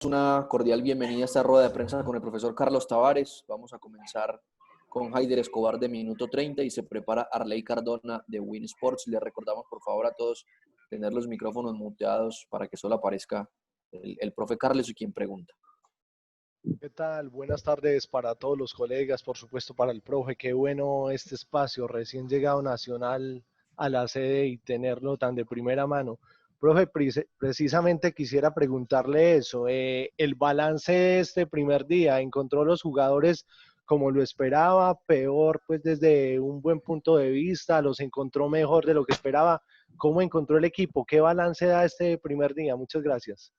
Una cordial bienvenida a esta rueda de prensa con el profesor Carlos Tavares. Vamos a comenzar con Haider Escobar de Minuto 30 y se prepara Arley Cardona de Win Sports. Les recordamos por favor a todos tener los micrófonos muteados para que solo aparezca el profe Carlos y quien pregunta. ¿Qué tal? Buenas tardes para todos los colegas, por supuesto para el profe. Qué bueno este espacio, recién llegado Nacional a la sede y tenerlo tan de primera mano. Profe, precisamente quisiera preguntarle eso, el balance de este primer día, ¿encontró los jugadores como lo esperaba, peor pues desde un buen punto de vista, los encontró mejor de lo que esperaba? ¿Cómo encontró el equipo? ¿Qué balance da este primer día? Muchas gracias.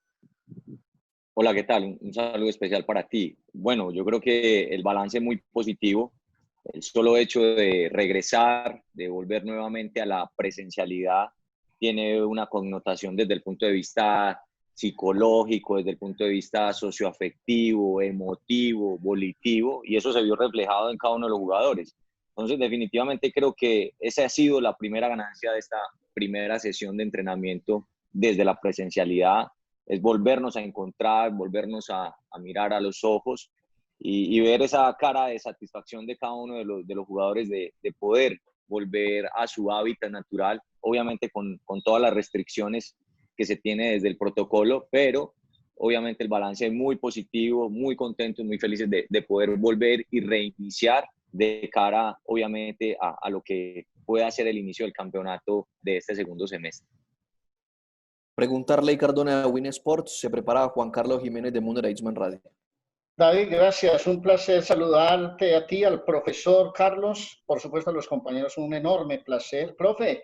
Hola, ¿qué tal? Un saludo especial para ti. Bueno, yo creo que el balance es muy positivo. El solo hecho de regresar, de volver nuevamente a la presencialidad, tiene una connotación desde el punto de vista psicológico, desde el punto de vista socioafectivo, emotivo, volitivo, y eso se vio reflejado en cada uno de los jugadores. Entonces, definitivamente creo que esa ha sido la primera ganancia de esta primera sesión de entrenamiento desde la presencialidad. Es volvernos a encontrar, volvernos a mirar a los ojos y ver esa cara de satisfacción de cada uno de los jugadores de poder volver a su hábitat natural, obviamente con todas las restricciones que se tiene desde el protocolo, pero obviamente el balance es muy positivo, muy contentos, muy felices de poder volver y reiniciar de cara, obviamente, a lo que pueda ser el inicio del campeonato de este segundo semestre. Pregunta Arley Cardona de Win Sports. Se prepara Juan Carlos Jiménez de Munder Eichmann Radio. David, gracias. Un placer saludarte a ti, al profesor Carlos, por supuesto a los compañeros, un enorme placer. Profe,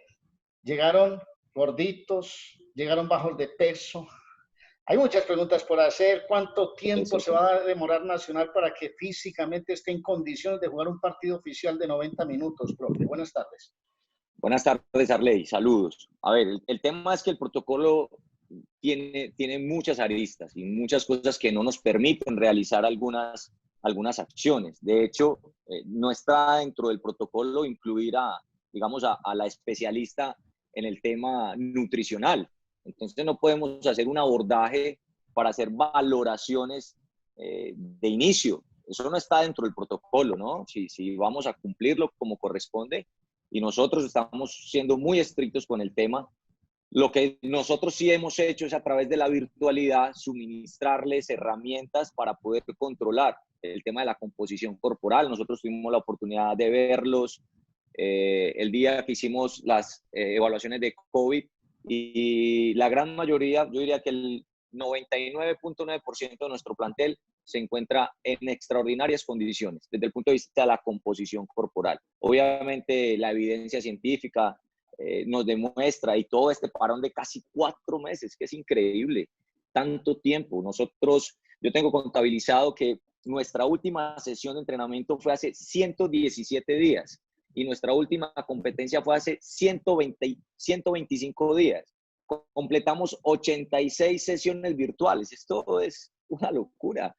llegaron gorditos, llegaron bajos de peso. Hay muchas preguntas por hacer. ¿Cuánto tiempo se va a demorar Nacional para que físicamente esté en condiciones de jugar un partido oficial de 90 minutos, profe? Buenas tardes. Buenas tardes, Arley. Saludos. A ver, el tema es que el protocolo tiene muchas aristas y muchas cosas que no nos permiten realizar algunas acciones. De hecho, no está dentro del protocolo incluir digamos, a la especialista en el tema nutricional. Entonces no podemos hacer un abordaje para hacer valoraciones de inicio. Eso no está dentro del protocolo, ¿no? Si vamos a cumplirlo como corresponde, y nosotros estamos siendo muy estrictos con el tema. Lo que nosotros sí hemos hecho es a través de la virtualidad suministrarles herramientas para poder controlar el tema de la composición corporal. Nosotros tuvimos la oportunidad de verlos el día que hicimos las evaluaciones de COVID y la gran mayoría, yo diría que el 99.9% de nuestro plantel se encuentra en extraordinarias condiciones desde el punto de vista de la composición corporal. Obviamente la evidencia científica nos demuestra, y todo este parón de casi 4 meses, que es increíble, tanto tiempo. Yo tengo contabilizado que nuestra última sesión de entrenamiento fue hace 117 días y nuestra última competencia fue hace 125 días. Completamos 86 sesiones virtuales. Esto es una locura,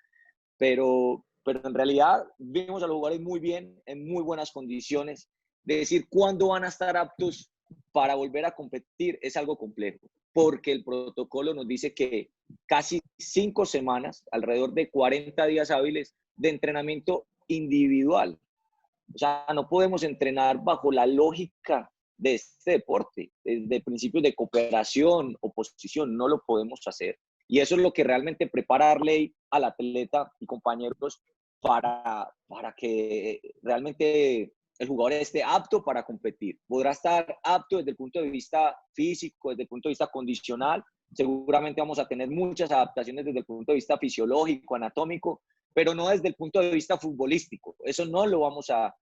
pero en realidad vimos a los jugadores muy bien, en muy buenas condiciones. De decir cuándo van a estar aptos para volver a competir es algo complejo, porque el protocolo nos dice que casi 5 semanas, alrededor de 40 días hábiles de entrenamiento individual. O sea, no podemos entrenar bajo la lógica de este deporte, de principios de cooperación, oposición, no lo podemos hacer. Y eso es lo que realmente prepara Arley al atleta y compañeros para que realmente el jugador esté apto para competir. Podrá estar apto desde el punto de vista físico, desde el punto de vista condicional. Seguramente vamos a tener muchas adaptaciones desde el punto de vista fisiológico, anatómico, pero no desde el punto de vista futbolístico. Eso no lo vamos a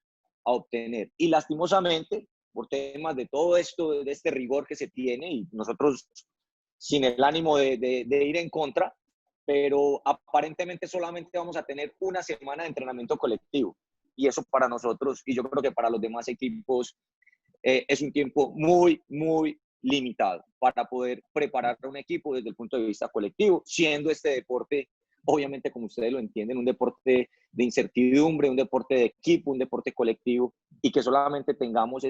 obtener. Y lastimosamente, por temas de todo esto, de este rigor que se tiene, y nosotros sin el ánimo de ir en contra, pero aparentemente solamente vamos a tener una semana de entrenamiento colectivo. Y eso para nosotros, y yo creo que para los demás equipos, es un tiempo muy, muy limitado para poder preparar a un equipo desde el punto de vista colectivo, siendo este deporte, obviamente como ustedes lo entienden, un deporte de incertidumbre, un deporte de equipo, un deporte colectivo, y que solamente tengamos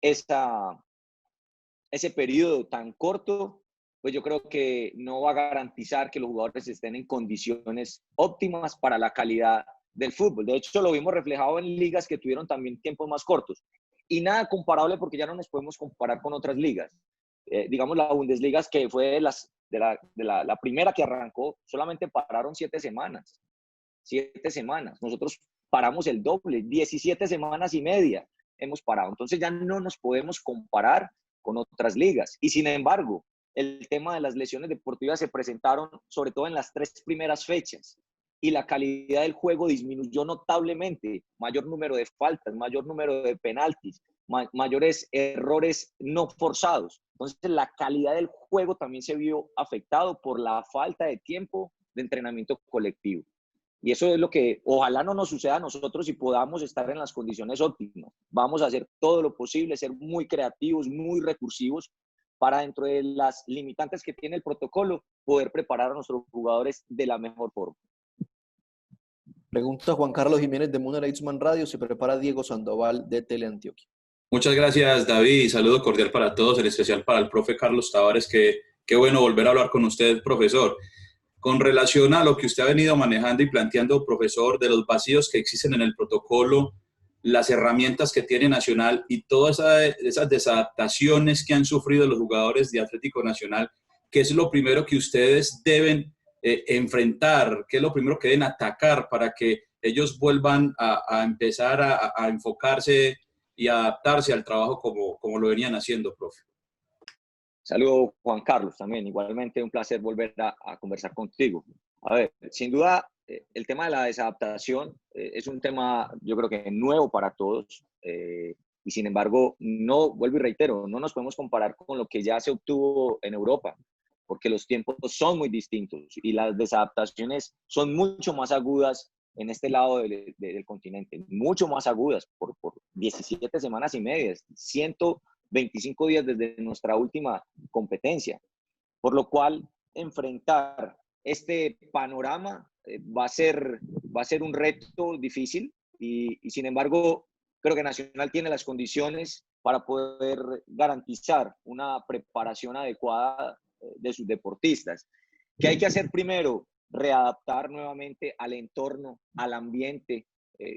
ese periodo tan corto pues yo creo que no va a garantizar que los jugadores estén en condiciones óptimas para la calidad del fútbol. De hecho, lo vimos reflejado en ligas que tuvieron también tiempos más cortos. Y nada comparable porque ya no nos podemos comparar con otras ligas. Digamos, la Bundesliga, que fue la primera que arrancó, solamente pararon 7 semanas. 7 semanas. Nosotros paramos el doble, 17 semanas y media hemos parado. Entonces ya no nos podemos comparar con otras ligas. Y sin embargo, el tema de las lesiones deportivas se presentaron sobre todo en las 3 primeras fechas y la calidad del juego disminuyó notablemente. Mayor número de faltas, mayor número de penaltis, mayores errores no forzados. Entonces la calidad del juego también se vio afectado por la falta de tiempo de entrenamiento colectivo. Y eso es lo que ojalá no nos suceda a nosotros y podamos estar en las condiciones óptimas. Vamos a hacer todo lo posible, ser muy creativos, muy recursivos, para dentro de las limitantes que tiene el protocolo, poder preparar a nuestros jugadores de la mejor forma. Pregunta Juan Carlos Jiménez de Moonlight Radio. Se prepara Diego Sandoval de Teleantioquia. Muchas gracias, David, y saludo cordial para todos, en especial para el profe Carlos Tavares. Qué bueno volver a hablar con usted, profesor. Con relación a lo que usted ha venido manejando y planteando, profesor, de los vacíos que existen en el protocolo, las herramientas que tiene Nacional y todas esas desadaptaciones que han sufrido los jugadores de Atlético Nacional, ¿qué es lo primero que ustedes deben enfrentar? ¿Qué es lo primero que deben atacar para que ellos vuelvan a empezar a enfocarse y adaptarse al trabajo como lo venían haciendo, profe? Saludos, Juan Carlos, también. Igualmente un placer volver a conversar contigo. A ver, sin duda, el tema de la desadaptación es un tema, yo creo que nuevo para todos. Y sin embargo, no, vuelvo y reitero, no nos podemos comparar con lo que ya se obtuvo en Europa, porque los tiempos son muy distintos y las desadaptaciones son mucho más agudas en este lado del continente, mucho más agudas por 17 semanas y media, 125 días desde nuestra última competencia, por lo cual enfrentar este panorama va a ser un reto difícil y sin embargo creo que Nacional tiene las condiciones para poder garantizar una preparación adecuada de sus deportistas. ¿Qué hay que hacer primero? Readaptar nuevamente al entorno, al ambiente.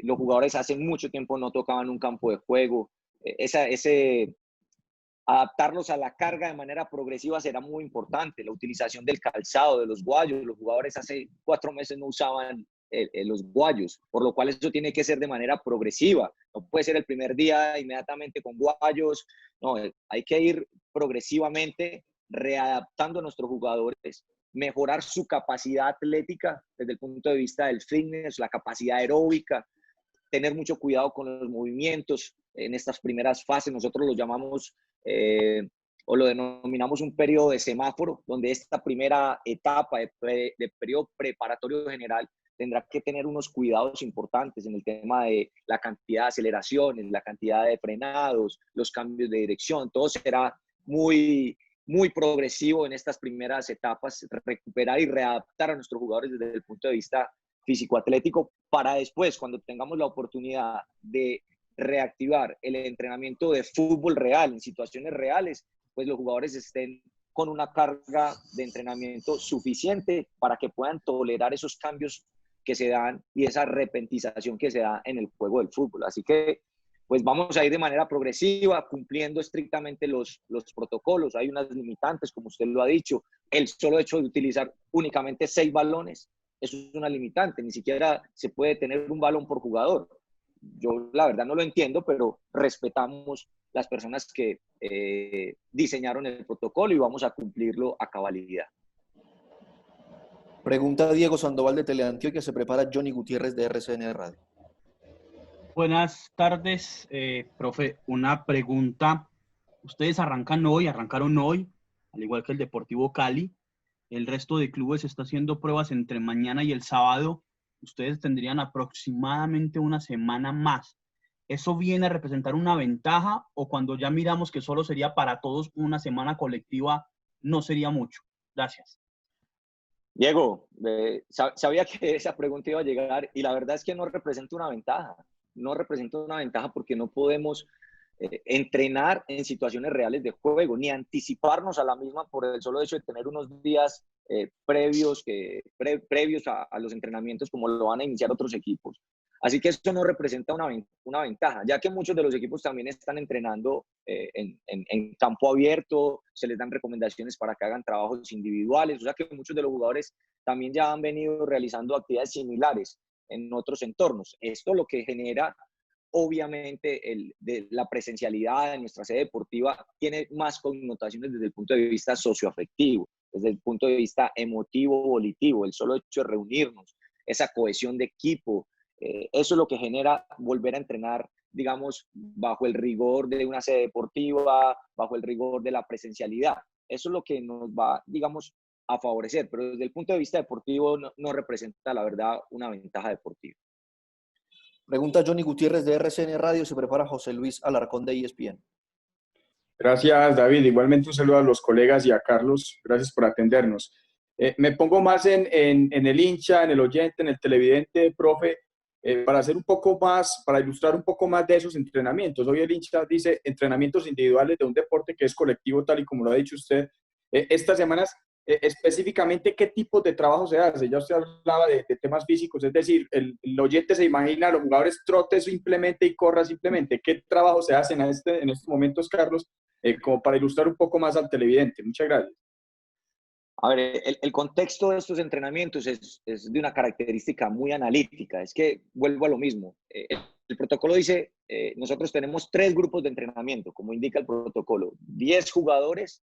Los jugadores hace mucho tiempo no tocaban un campo de juego. Adaptarlos a la carga de manera progresiva será muy importante. La utilización del calzado, de los guayos. Los jugadores hace 4 meses no usaban los guayos, por lo cual eso tiene que ser de manera progresiva. No puede ser el primer día inmediatamente con guayos. No, hay que ir progresivamente readaptando a nuestros jugadores, mejorar su capacidad atlética desde el punto de vista del fitness, la capacidad aeróbica, tener mucho cuidado con los movimientos en estas primeras fases. Nosotros los llamamos o lo denominamos un periodo de semáforo, donde esta primera etapa de periodo preparatorio general tendrá que tener unos cuidados importantes en el tema de la cantidad de aceleraciones, la cantidad de frenados, los cambios de dirección. Todo será muy progresivo en estas primeras etapas, recuperar y readaptar a nuestros jugadores desde el punto de vista físico-atlético, para después, cuando tengamos la oportunidad de reactivar el entrenamiento de fútbol real, en situaciones reales, pues los jugadores estén con una carga de entrenamiento suficiente para que puedan tolerar esos cambios que se dan y esa repentización que se da en el juego del fútbol. Así que pues vamos a ir de manera progresiva, cumpliendo estrictamente los protocolos. Hay unas limitantes, como usted lo ha dicho. El solo hecho de utilizar únicamente 6 balones, eso es una limitante. Ni siquiera se puede tener un balón por jugador. Yo la verdad no lo entiendo, pero respetamos las personas que diseñaron el protocolo y vamos a cumplirlo a cabalidad. Pregunta Diego Sandoval de Teleantioquia. Se prepara Johnny Gutiérrez de RCN Radio. Buenas tardes, profe. Una pregunta. Ustedes arrancaron hoy, al igual que el Deportivo Cali. El resto de clubes está haciendo pruebas entre mañana y el sábado. Ustedes tendrían aproximadamente una semana más. ¿Eso viene a representar una ventaja o cuando ya miramos que solo sería para todos una semana colectiva, no sería mucho? Gracias. Diego, sabía que esa pregunta iba a llegar y la verdad es que no representa una ventaja. No representa una ventaja porque no podemos entrenar en situaciones reales de juego, ni anticiparnos a la misma por el solo hecho de tener unos días previos a los entrenamientos como lo van a iniciar otros equipos. Así que eso no representa una ventaja, ya que muchos de los equipos también están entrenando en campo abierto, se les dan recomendaciones para que hagan trabajos individuales, o sea que muchos de los jugadores también ya han venido realizando actividades similares en otros entornos. Esto lo que genera, obviamente, la presencialidad de nuestra sede deportiva tiene más connotaciones desde el punto de vista socioafectivo, desde el punto de vista emotivo, volitivo, el solo hecho de reunirnos, esa cohesión de equipo. Eso es lo que genera volver a entrenar, digamos, bajo el rigor de una sede deportiva, bajo el rigor de la presencialidad. Eso es lo que nos va, digamos, a favorecer, pero desde el punto de vista deportivo no representa, la verdad, una ventaja deportiva. Pregunta Johnny Gutiérrez de RCN Radio, se prepara José Luis Alarcón de ESPN. Gracias, David. Igualmente un saludo a los colegas y a Carlos. Gracias por atendernos. Me pongo más en el hincha, en el oyente, en el televidente, profe, para hacer un poco más, para ilustrar un poco más de esos entrenamientos. Hoy el hincha dice entrenamientos individuales de un deporte que es colectivo, tal y como lo ha dicho usted. Estas semanas, específicamente, ¿qué tipo de trabajo se hace? Ya usted hablaba de temas físicos, es decir, el oyente se imagina a los jugadores trote simplemente y corra simplemente. ¿Qué trabajo se hace en estos momentos, Carlos? Como para ilustrar un poco más al televidente. Muchas gracias. A ver, el contexto de estos entrenamientos es de una característica muy analítica. Es que vuelvo a lo mismo. El protocolo dice, nosotros tenemos 3 grupos de entrenamiento, como indica el protocolo. 10 jugadores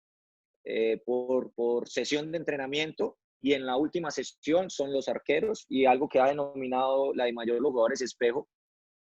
por sesión de entrenamiento, y en la última sesión son los arqueros y algo que ha denominado la DIMAYOR los jugadores espejo,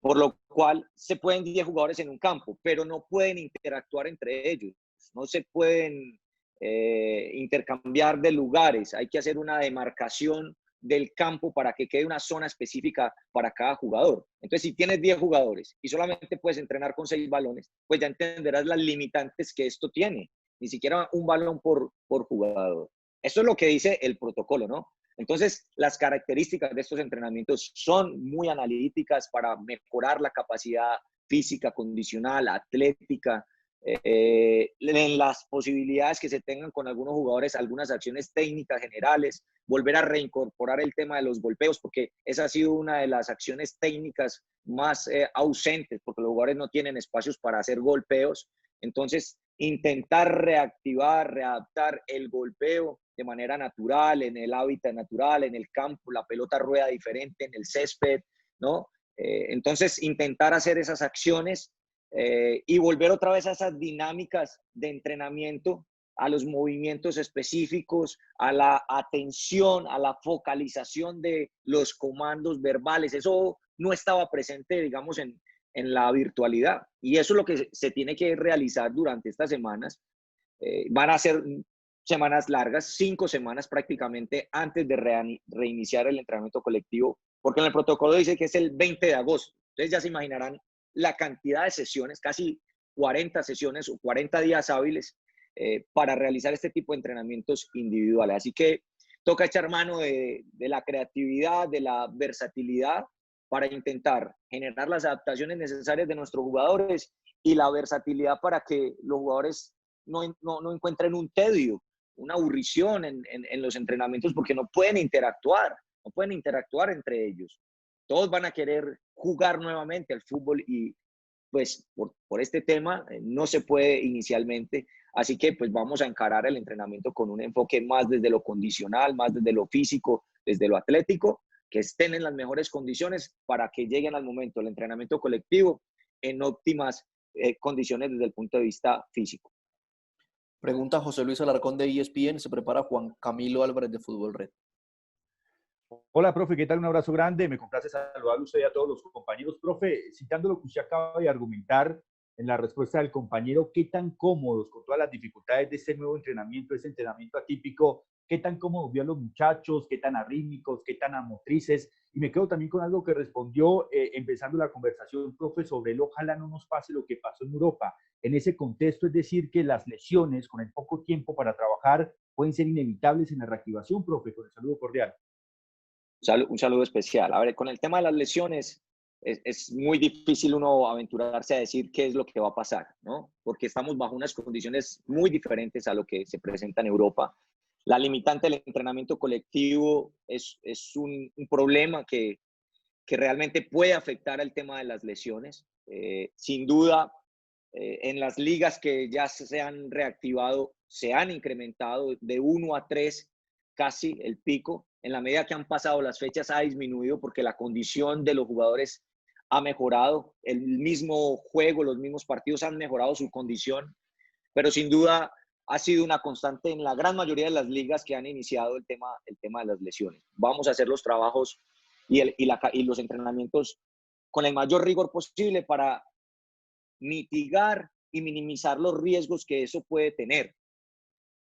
por lo cual se pueden 10 jugadores en un campo, pero no pueden interactuar entre ellos, no se pueden intercambiar de lugares, hay que hacer una demarcación del campo para que quede una zona específica para cada jugador. Entonces, si tienes 10 jugadores y solamente puedes entrenar con 6 balones, pues ya entenderás las limitantes que esto tiene. Ni siquiera un balón por jugador. Eso es lo que dice el protocolo, ¿no? Entonces, las características de estos entrenamientos son muy analíticas para mejorar la capacidad física, condicional, atlética, en las posibilidades que se tengan con algunos jugadores, algunas acciones técnicas generales, volver a reincorporar el tema de los golpeos, porque esa ha sido una de las acciones técnicas más ausentes, porque los jugadores no tienen espacios para hacer golpeos. Entonces, intentar reactivar, readaptar el golpeo de manera natural, en el hábitat natural, en el campo, la pelota rueda diferente, en el césped, ¿no? Entonces, intentar hacer esas acciones y volver otra vez a esas dinámicas de entrenamiento, a los movimientos específicos, a la atención, a la focalización de los comandos verbales. Eso no estaba presente, digamos, en la virtualidad. Y eso es lo que se tiene que realizar durante estas semanas. Van a ser semanas largas, 5 semanas prácticamente antes de reiniciar el entrenamiento colectivo, porque en el protocolo dice que es el 20 de agosto. Entonces ya se imaginarán la cantidad de sesiones, casi 40 sesiones o 40 días hábiles para realizar este tipo de entrenamientos individuales. Así que toca echar mano de la creatividad, de la versatilidad, para intentar generar las adaptaciones necesarias de nuestros jugadores y la versatilidad para que los jugadores no encuentren un tedio, una aburrición en los entrenamientos, porque no pueden interactuar entre ellos. Todos van a querer jugar nuevamente al fútbol y pues por este tema no se puede inicialmente. Así que pues vamos a encarar el entrenamiento con un enfoque más desde lo condicional, más desde lo físico, desde lo atlético, que estén en las mejores condiciones para que lleguen al momento del entrenamiento colectivo en óptimas condiciones desde el punto de vista físico. Pregunta José Luis Alarcón de ESPN, se prepara Juan Camilo Álvarez de Fútbol Red. Hola, profe, ¿qué tal? Un abrazo grande. Me complace saludarle a usted y a todos los compañeros. Profe, citando lo que usted acaba de argumentar en la respuesta del compañero, ¿qué tan cómodos con todas las dificultades de este nuevo entrenamiento, este entrenamiento atípico, qué tan cómodos vio a los muchachos, qué tan arrítmicos, qué tan amotrices? Y me quedo también con algo que respondió empezando la conversación, profe, sobre el ojalá no nos pase lo que pasó en Europa. En ese contexto, es decir, que las lesiones con el poco tiempo para trabajar pueden ser inevitables en la reactivación, profe, con el saludo cordial. Un saludo especial. A ver, con el tema de las lesiones, es muy difícil uno aventurarse a decir qué es lo que va a pasar, ¿no? Porque estamos bajo unas condiciones muy diferentes a lo que se presenta en Europa. La limitante del entrenamiento colectivo es un problema que realmente puede afectar al tema de las lesiones. Sin duda, en las ligas que ya se han reactivado, se han incrementado de 1 a 3 casi el pico. En la medida que han pasado las fechas ha disminuido porque la condición de los jugadores ha mejorado. El mismo juego, los mismos partidos han mejorado su condición, pero sin duda ha sido una constante en la gran mayoría de las ligas que han iniciado el tema de las lesiones. Vamos a hacer los trabajos y los entrenamientos con el mayor rigor posible para mitigar y minimizar los riesgos que eso puede tener.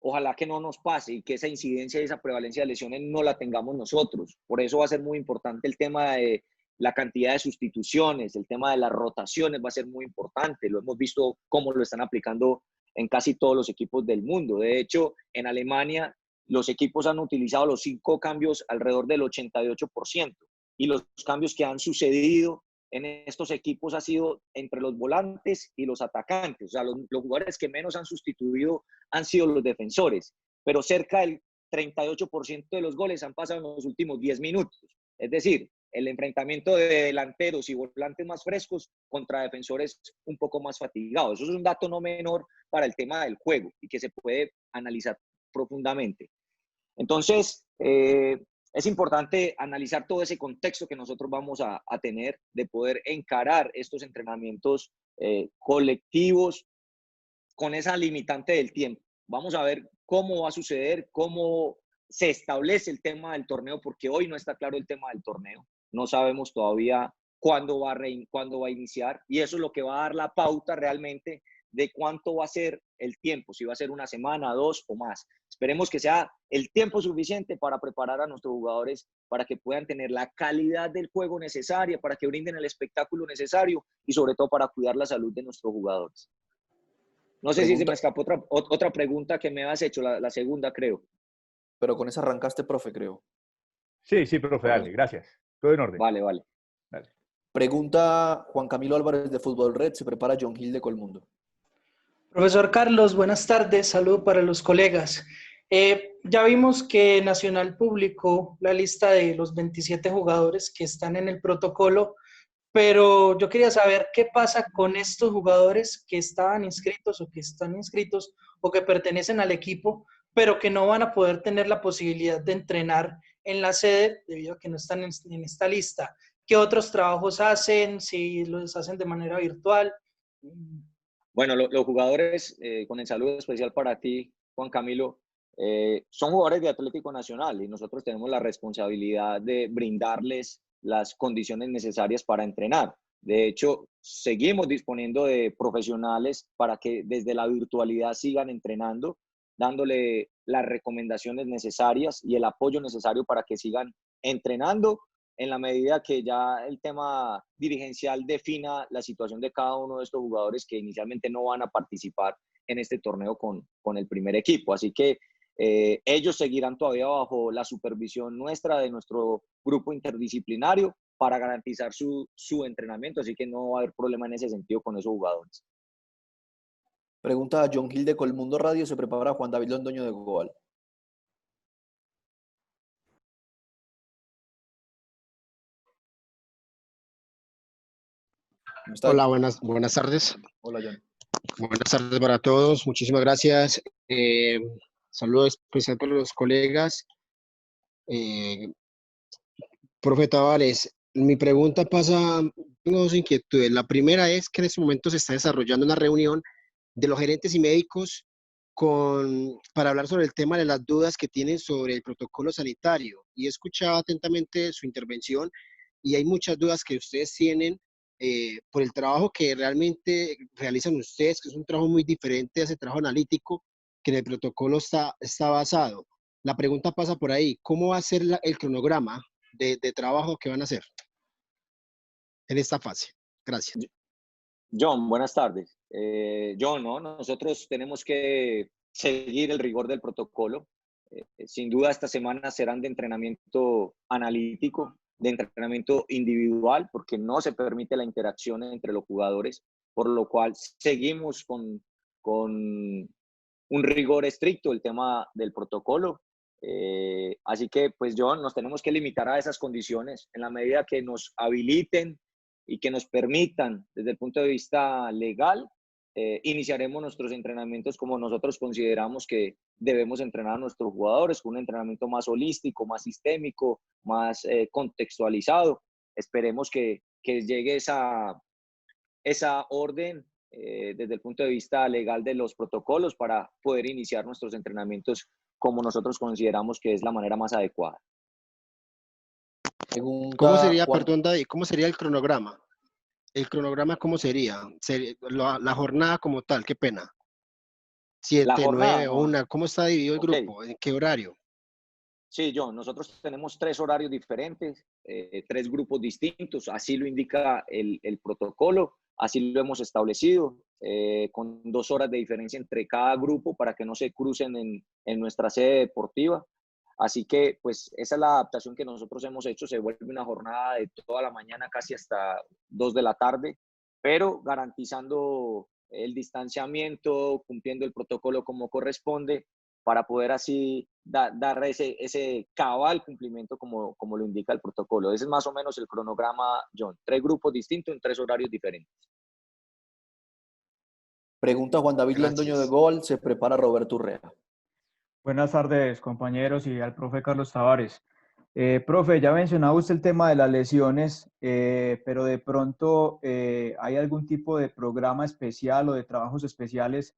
Ojalá que no nos pase y que esa incidencia y esa prevalencia de lesiones no la tengamos nosotros. Por eso va a ser muy importante el tema de la cantidad de sustituciones, el tema de las rotaciones va a ser muy importante. Lo hemos visto cómo lo están aplicando en casi todos los equipos del mundo. De hecho, en Alemania los equipos han utilizado los 5 cambios alrededor del 88%. Y los cambios que han sucedido en estos equipos ha sido entre los volantes y los atacantes. O sea, los jugadores que menos han sustituido han sido los defensores, pero cerca del 38% de los goles han pasado en los últimos 10 minutos. Es decir, el enfrentamiento de delanteros y volantes más frescos contra defensores un poco más fatigados. Eso es un dato no menor para el tema del juego y que se puede analizar profundamente. Entonces, es importante analizar todo ese contexto que nosotros vamos a tener de poder encarar estos entrenamientos colectivos con esa limitante del tiempo. Vamos a ver cómo va a suceder, cómo se establece el tema del torneo, porque hoy no está claro el tema del torneo. No sabemos todavía cuándo va a iniciar, y eso es lo que va a dar la pauta realmente de cuánto va a ser el tiempo, si va a ser una semana, 2 o más. Esperemos que sea el tiempo suficiente para preparar a nuestros jugadores para que puedan tener la calidad del juego necesaria, para que brinden el espectáculo necesario y sobre todo para cuidar la salud de nuestros jugadores. No sé si se me escapó otra pregunta que me has hecho, la segunda creo. Pero con esa arrancaste, profe, creo. Sí, profe, dale, gracias. Todo en orden. Vale. Pregunta Juan Camilo Álvarez de Fútbol Red, se prepara John Gil de Colmundo. Profesor Carlos, buenas tardes, saludo para los colegas. Ya vimos que Nacional publicó la lista de los 27 jugadores que están en el protocolo, pero yo quería saber qué pasa con estos jugadores que estaban inscritos o que están inscritos o que pertenecen al equipo, pero que no van a poder tener la posibilidad de entrenar en la sede debido a que no están en esta lista. ¿Qué otros trabajos hacen? Si los hacen de manera virtual. Bueno, los jugadores, con el saludo especial para ti, Juan Camilo, son jugadores de Atlético Nacional y nosotros tenemos la responsabilidad de brindarles las condiciones necesarias para entrenar. De hecho, seguimos disponiendo de profesionales para que desde la virtualidad sigan entrenando, dándole las recomendaciones necesarias y el apoyo necesario para que sigan entrenando en la medida que ya el tema dirigencial defina la situación de cada uno de estos jugadores que inicialmente no van a participar en este torneo con el primer equipo. Así que ellos seguirán todavía bajo la supervisión nuestra, de nuestro grupo interdisciplinario, para garantizar su entrenamiento. Así que no va a haber problema en ese sentido con esos jugadores. Pregunta a John Gil de Colmundo Radio, se prepara Juan David Londoño de Gobal. Hola, buenas tardes. Hola, John. Buenas tardes para todos. Muchísimas gracias. Saludo especial para los colegas. Profe Tavares, mi pregunta pasa, tengo 2 inquietudes. La primera es que en este momento se está desarrollando una reunión de los gerentes y médicos para hablar sobre el tema de las dudas que tienen sobre el protocolo sanitario. Y he escuchado atentamente su intervención y hay muchas dudas que ustedes tienen por el trabajo que realmente realizan ustedes, que es un trabajo muy diferente a ese trabajo analítico que en el protocolo está basado. La pregunta pasa por ahí, ¿cómo va a ser el cronograma de trabajo que van a hacer en esta fase? Gracias. John, buenas tardes. John, ¿no? Nosotros tenemos que seguir el rigor del protocolo. Sin duda, estas semanas serán de entrenamiento analítico. de entrenamiento individual, porque no se permite la interacción entre los jugadores, por lo cual seguimos con un rigor estricto el tema del protocolo. Así que, pues, John, nos tenemos que limitar a esas condiciones en la medida que nos habiliten y que nos permitan, desde el punto de vista legal, iniciaremos nuestros entrenamientos como nosotros consideramos que debemos entrenar a nuestros jugadores, con un entrenamiento más holístico, más sistémico, más contextualizado. Esperemos que llegue esa orden desde el punto de vista legal de los protocolos para poder iniciar nuestros entrenamientos como nosotros consideramos que es la manera más adecuada. ¿Cómo sería, perdón, David, cómo sería el cronograma? ¿El cronograma cómo sería? La jornada como tal, qué pena. 7, 9 o 1, ¿cómo está dividido el grupo? ¿En qué horario? Sí, John, nosotros tenemos 3 horarios diferentes, 3 grupos distintos, así lo indica el protocolo, así lo hemos establecido, con 2 horas de diferencia entre cada grupo para que no se crucen en nuestra sede deportiva. Así que, pues, esa es la adaptación que nosotros hemos hecho. Se vuelve una jornada de toda la mañana, casi hasta 2 de la tarde, pero garantizando el distanciamiento, cumpliendo el protocolo como corresponde, para poder así dar ese cabal cumplimiento como lo indica el protocolo. Ese es más o menos el cronograma, John. 3 grupos distintos en 3 horarios diferentes. Pregunta Juan David Londoño de Gol, se prepara Roberto Urrea. Buenas tardes, compañeros, y al profe Carlos Tavares. Profe, ya mencionaba usted el tema de las lesiones, pero de pronto ¿hay algún tipo de programa especial o de trabajos especiales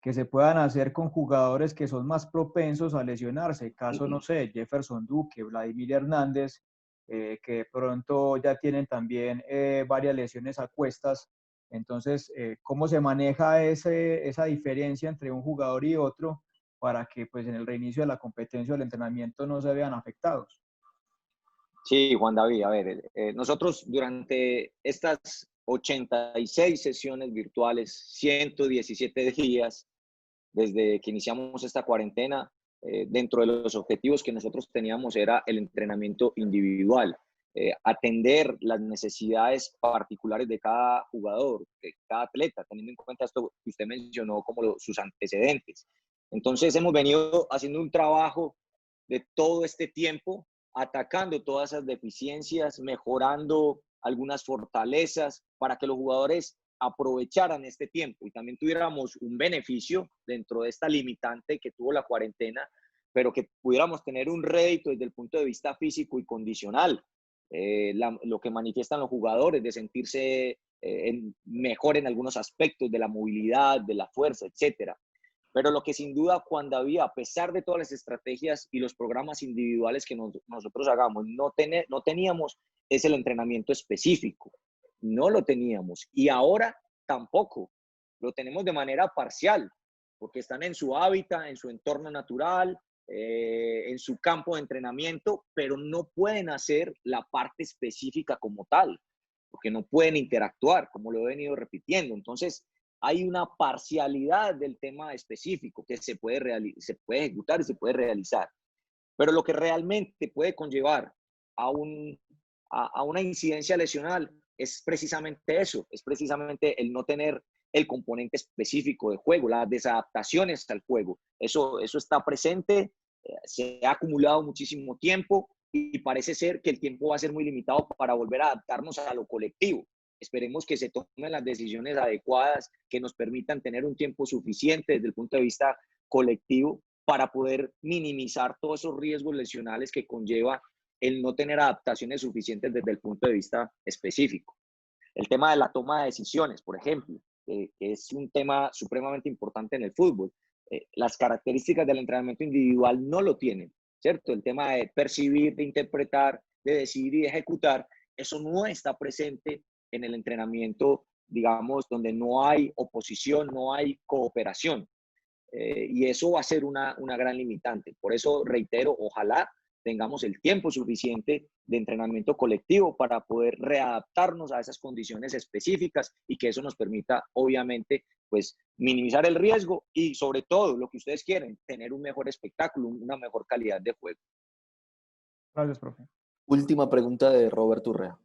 que se puedan hacer con jugadores que son más propensos a lesionarse? Caso, no sé, Jefferson Duque, Vladimir Hernández, que de pronto ya tienen también varias lesiones a cuestas. Entonces, ¿cómo se maneja esa diferencia entre un jugador y otro para que, pues, en el reinicio de la competencia o del entrenamiento no se vean afectados? Sí, Juan David, a ver, nosotros durante estas 86 sesiones virtuales, 117 días, desde que iniciamos esta cuarentena, dentro de los objetivos que nosotros teníamos era el entrenamiento individual, atender las necesidades particulares de cada jugador, de cada atleta, teniendo en cuenta esto que usted mencionó como sus antecedentes. Entonces hemos venido haciendo un trabajo de todo este tiempo, atacando todas esas deficiencias, mejorando algunas fortalezas para que los jugadores aprovecharan este tiempo y también tuviéramos un beneficio dentro de esta limitante que tuvo la cuarentena, pero que pudiéramos tener un rédito desde el punto de vista físico y condicional. Lo que manifiestan los jugadores de sentirse mejor en algunos aspectos de la movilidad, de la fuerza, etcétera. Pero lo que sin duda, Juan David, a pesar de todas las estrategias y los programas individuales que nosotros hagamos, no teníamos es el entrenamiento específico. No lo teníamos. Y ahora tampoco. Lo tenemos de manera parcial, porque están en su hábitat, en su entorno natural, en su campo de entrenamiento, pero no pueden hacer la parte específica como tal, porque no pueden interactuar, como lo he venido repitiendo. Entonces, hay una parcialidad del tema específico que se puede ejecutar y se puede realizar. Pero lo que realmente puede conllevar a una incidencia lesional es precisamente eso, es precisamente el no tener el componente específico de juego, las desadaptaciones al juego. Eso está presente, se ha acumulado muchísimo tiempo y parece ser que el tiempo va a ser muy limitado para volver a adaptarnos a lo colectivo. Esperemos que se tomen las decisiones adecuadas que nos permitan tener un tiempo suficiente desde el punto de vista colectivo para poder minimizar todos esos riesgos lesionales que conlleva el no tener adaptaciones suficientes desde el punto de vista específico. El tema de la toma de decisiones, por ejemplo, que es un tema supremamente importante en el fútbol. Las características del entrenamiento individual no lo tienen, ¿cierto? El tema de percibir, de interpretar, de decidir y de ejecutar, eso no está presente en el entrenamiento, digamos, donde no hay oposición, no hay cooperación. Y eso va a ser una gran limitante. Por eso, reitero, ojalá tengamos el tiempo suficiente de entrenamiento colectivo para poder readaptarnos a esas condiciones específicas y que eso nos permita, obviamente, pues minimizar el riesgo y, sobre todo, lo que ustedes quieren, tener un mejor espectáculo, una mejor calidad de juego. Gracias, profe. Última pregunta de Roberto Urrea.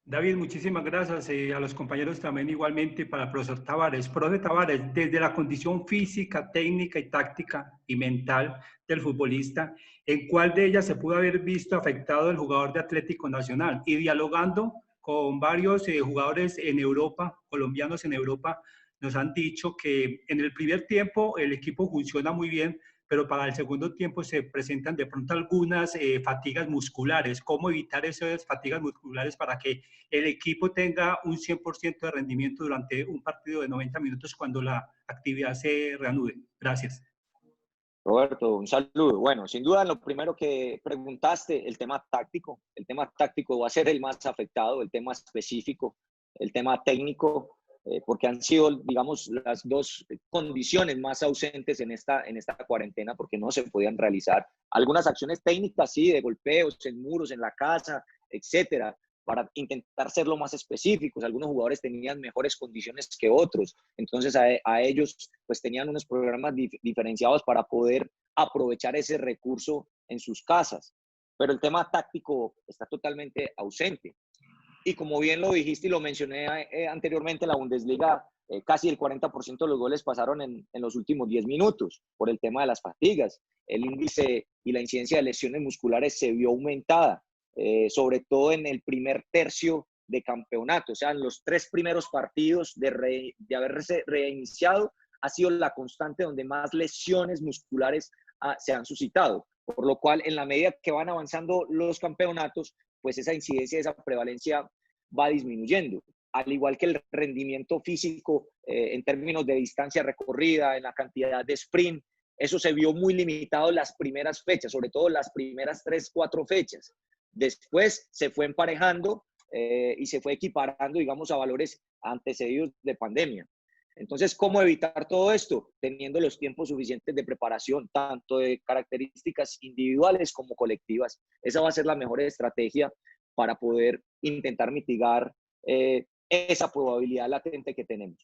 David, muchísimas gracias. A los compañeros también igualmente, para el profesor Tavares. Profe Tavares, desde la condición física, técnica y táctica y mental del futbolista, ¿en cuál de ellas se pudo haber visto afectado el jugador de Atlético Nacional? Y dialogando con varios jugadores en Europa, colombianos en Europa, nos han dicho que en el primer tiempo el equipo funciona muy bien, pero para el segundo tiempo se presentan de pronto algunas fatigas musculares. ¿Cómo evitar esas fatigas musculares para que el equipo tenga un 100% de rendimiento durante un partido de 90 minutos cuando la actividad se reanude? Gracias. Roberto, un saludo. Bueno, sin duda, lo primero que preguntaste, el tema táctico. El tema táctico va a ser el más afectado, el tema específico, el tema técnico, porque han sido, digamos, las dos condiciones más ausentes en esta cuarentena, porque no se podían realizar algunas acciones técnicas, sí, de golpeos en muros, en la casa, etcétera, para intentar ser lo más específicos. Algunos jugadores tenían mejores condiciones que otros, entonces a ellos pues tenían unos programas diferenciados para poder aprovechar ese recurso en sus casas, pero el tema táctico está totalmente ausente. Y como bien lo dijiste y lo mencioné anteriormente, la Bundesliga, casi el 40% de los goles pasaron en los últimos 10 minutos por el tema de las fatigas. El índice y la incidencia de lesiones musculares se vio aumentada, sobre todo en el primer tercio de campeonato. O sea, en los 3 primeros partidos de haberse reiniciado, ha sido la constante donde más lesiones musculares se han suscitado. Por lo cual, en la medida que van avanzando los campeonatos, pues esa incidencia, esa prevalencia va disminuyendo. Al igual que el rendimiento físico en términos de distancia recorrida, en la cantidad de sprint, eso se vio muy limitado en las primeras fechas, sobre todo las primeras 3, 4 fechas. Después se fue emparejando y se fue equiparando, digamos, a valores antecedidos de pandemia. Entonces, ¿cómo evitar todo esto? Teniendo los tiempos suficientes de preparación, tanto de características individuales como colectivas. Esa va a ser la mejor estrategia para poder intentar mitigar esa probabilidad latente que tenemos.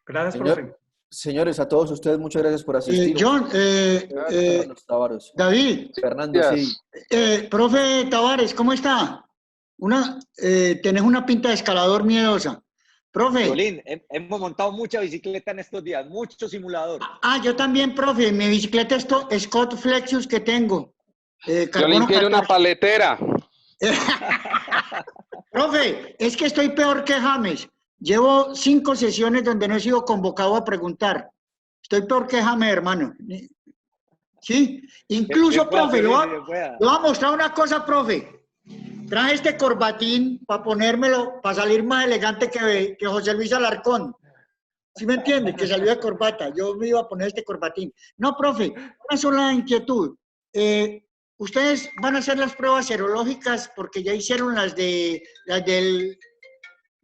Gracias, profe. Señores, a todos ustedes, muchas gracias por asistir. John, David. Fernando, sí. Profe Tavares, ¿cómo está? Tenés una pinta de escalador miedosa. Profe. Violín, hemos montado mucha bicicleta en estos días, mucho simulador. Yo también, profe. Mi bicicleta es Scott Flexus que tengo. Violín quiere una paletera. Profe, es que estoy peor que James. Llevo 5 sesiones donde no he sido convocado a preguntar. Estoy peor que James, hermano. ¿Sí? Incluso, profe, le voy a mostrar una cosa, profe. Traje este corbatín para ponérmelo, para salir más elegante que José Luis Alarcón. ¿Sí me entiende? Que salió de corbata. Yo me iba a poner este corbatín. No, profe, una sola inquietud. Ustedes van a hacer las pruebas serológicas porque ya hicieron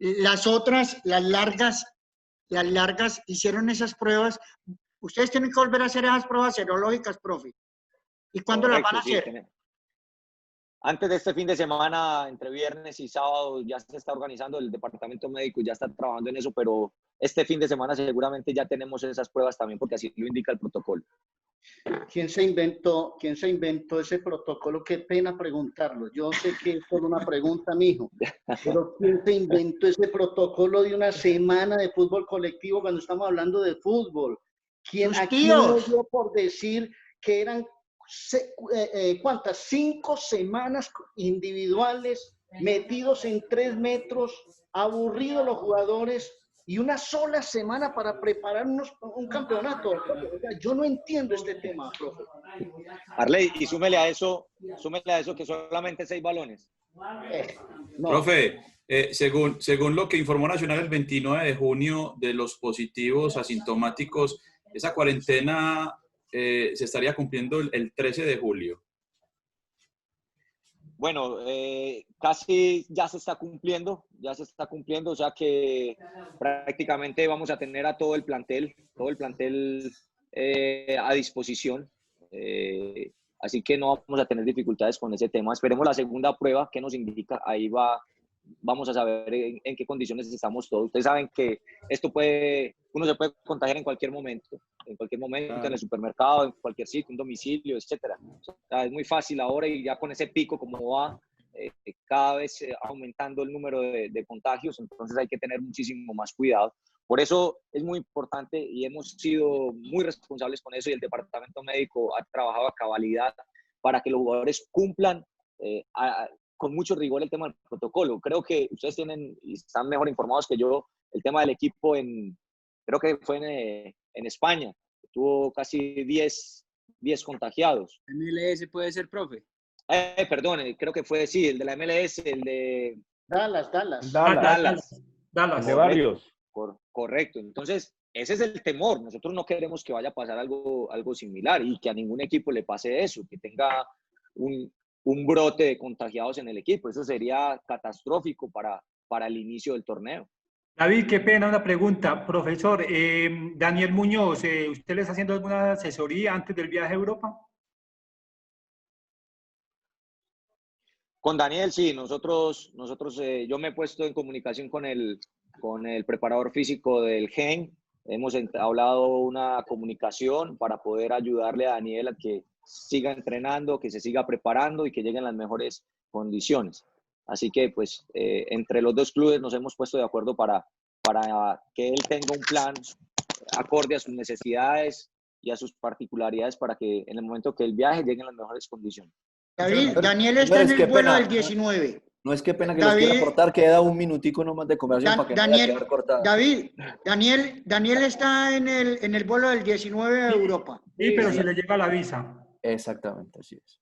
las otras, las largas, hicieron esas pruebas. Ustedes tienen que volver a hacer esas pruebas serológicas, profe. ¿Y cuándo las van a hacer? Sí, antes de este fin de semana, entre viernes y sábado, ya se está organizando, el departamento médico ya está trabajando en eso, pero este fin de semana seguramente ya tenemos esas pruebas también, porque así lo indica el protocolo. ¿Quién se inventó ese protocolo? Qué pena preguntarlo. Yo sé que es solo una pregunta, mijo, pero ¿quién se inventó ese protocolo de una semana de fútbol colectivo cuando estamos hablando de fútbol? ¿Quién nos dio por decir que eran ¿cuántas? 5 semanas individuales, metidos en 3 metros, aburridos los jugadores y una sola semana para preparar un campeonato? O sea, yo no entiendo este tema, profe. Arley, y súmele a eso que solamente 6 balones. No. Profe, según lo que informó Nacional el 29 de junio de los positivos asintomáticos, esa cuarentena se estaría cumpliendo el 13 de julio. Bueno, casi ya se está cumpliendo, o sea que prácticamente vamos a tener a todo el plantel a disposición, así que no vamos a tener dificultades con ese tema. Esperemos la segunda prueba que nos indica, vamos a saber en qué condiciones estamos todos. Ustedes saben que esto puede uno se puede contagiar en cualquier momento, en el supermercado, en cualquier sitio, un domicilio, etcétera. O sea, es muy fácil ahora y ya con ese pico como va, cada vez aumentando el número de contagios, entonces hay que tener muchísimo más cuidado. Por eso es muy importante y hemos sido muy responsables con eso y el departamento médico ha trabajado a cabalidad para que los jugadores cumplan con mucho rigor el tema del protocolo. Creo que ustedes tienen y están mejor informados que yo el tema del equipo creo que fue en España, tuvo casi 10 ¿MLS contagiados. puede ser, profe? Perdón, creo que fue, sí, el de la MLS, el de... Dallas. El de Barrios. Correcto. Entonces, ese es el temor. Nosotros no queremos que vaya a pasar algo similar y que a ningún equipo le pase eso, que tenga un brote de contagiados en el equipo. Eso sería catastrófico para el inicio del torneo. David, qué pena, una pregunta. Profesor, Daniel Muñoz, ¿usted le está haciendo alguna asesoría antes del viaje a Europa? Con Daniel, sí. Nosotros yo me he puesto en comunicación con el preparador físico del GEN. Hemos hablado una comunicación para poder ayudarle a Daniel a que siga entrenando, que se siga preparando y que llegue en las mejores condiciones. Así que, pues, entre los dos clubes nos hemos puesto de acuerdo para que él tenga un plan acorde a sus necesidades y a sus particularidades para que en el momento que él viaje llegue en las mejores condiciones. David, Daniel está en el vuelo del 19. No es que pena que los quiera cortar, queda un minutico nomás de conversación para que no vaya a quedar cortada. David, Daniel está en el vuelo del 19 a Europa. Sí, pero se le llega la visa. Exactamente, así es.